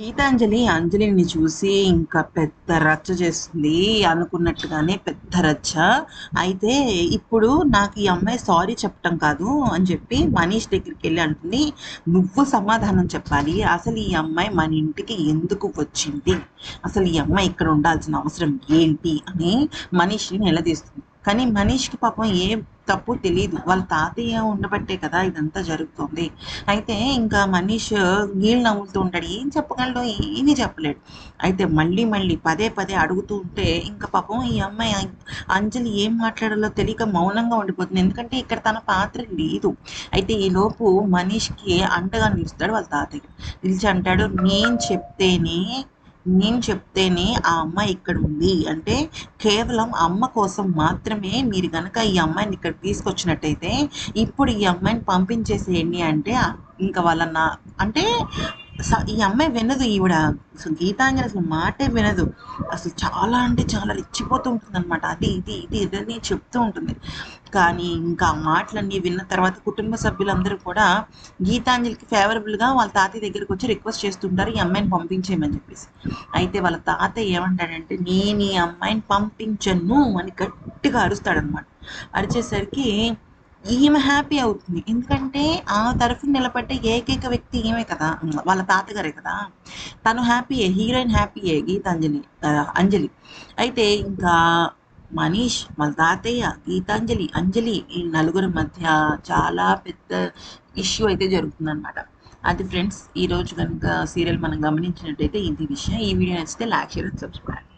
గీతాంజలి అంజలిని చూసి ఇంకా పెద్ద రచ్చ చేస్తుంది అనుకున్నట్టుగానే పెద్ద రచ్చ. అయితే ఇప్పుడు నాకు ఈ అమ్మాయి సారీ చెప్పటం కాదు అని చెప్పి మనీష్ దగ్గరికి వెళ్ళి అంటుంది, నువ్వు సమాధానం చెప్పాలి. అసలు ఈ అమ్మాయి మన ఇంటికి ఎందుకు వచ్చింది, అసలు ఈ అమ్మాయి ఇక్కడ ఉండాల్సిన అవసరం ఏంటి అని మనీష్ని నిలదీస్తుంది. కానీ మనీష్కి పాపం ఏ తప్పు తెలియదు, వాళ్ళ తాతయ్య ఉండబట్టే కదా ఇదంతా జరుగుతుంది. అయితే ఇంకా మనీష్ నీళ్ళు నవ్వుతూ ఉంటాడు, ఏం చెప్పగలడు, ఏమీ చెప్పలేడు. అయితే మళ్ళీ మళ్ళీ పదే పదే అడుగుతూ ఉంటే ఇంకా పాపం ఈ అమ్మాయి అంజలి ఏం మాట్లాడాలో తెలియక మౌనంగా ఉండిపోతుంది, ఎందుకంటే ఇక్కడ తన పాత్ర లేదు. అయితే ఈ లోపు మనీష్కి అండగా నిలుస్తాడు వాళ్ళ తాతయ్య. నిలిచి అంటాడు, నేను చెప్తేనే ఆ అమ్మాయి ఇక్కడ ఉంది అంటే కేవలం అమ్మ కోసం మాత్రమే మీరు గనక ఈ అమ్మాయిని ఇక్కడ తీసుకొచ్చినట్టయితే ఇప్పుడు ఈ అమ్మాయిని పంపించేసేయండి అంటే ఇంకా వాళ్ళ అంటే ఈ అమ్మాయి వినదు, ఈవిడ అసలు గీతాంజలి అసలు మాటే వినదు. అసలు చాలా అంటే చాలా రెచ్చిపోతూ ఉంటుంది అనమాట, అది ఇది ఇది ఇదని చెప్తూ ఉంటుంది. కానీ ఇంకా ఆ మాటలన్నీ విన్న తర్వాత కుటుంబ సభ్యులందరూ కూడా గీతాంజలికి ఫేవరబుల్గా వాళ్ళ తాతయ్య దగ్గరికి వచ్చి రిక్వెస్ట్ చేస్తుంటారు ఈ అమ్మాయిని పంపించేయమని చెప్పేసి. అయితే వాళ్ళ తాతయ్య ఏమంటాడంటే, నేను ఈ అమ్మాయిని పంపించను అని గట్టిగా అరుస్తాడనమాట. అరిచేసరికి ఈమె హ్యాపీ అవుతుంది, ఎందుకంటే ఆ తరఫున నిలబడ్డ ఏకైక వ్యక్తి ఈమె కదా, వాళ్ళ తాతగారే కదా. తను హ్యాపీయే, హీరోయిన్ హ్యాపీయే, గీతాంజలి అంజలి. అయితే ఇంకా మనీష్, వాళ్ళ తాతయ్య, గీతాంజలి, అంజలి ఈ నలుగురి మధ్య చాలా పెద్ద ఇష్యూ అయితే జరుగుతుందన్నమాట. అది ఫ్రెండ్స్, ఈరోజు కనుక సీరియల్ మనం గమనించినట్టయితే ఇది విషయం. ఈ వీడియో నచ్చితే లైక్, షేర్ అండ్ సబ్స్క్రైబ్.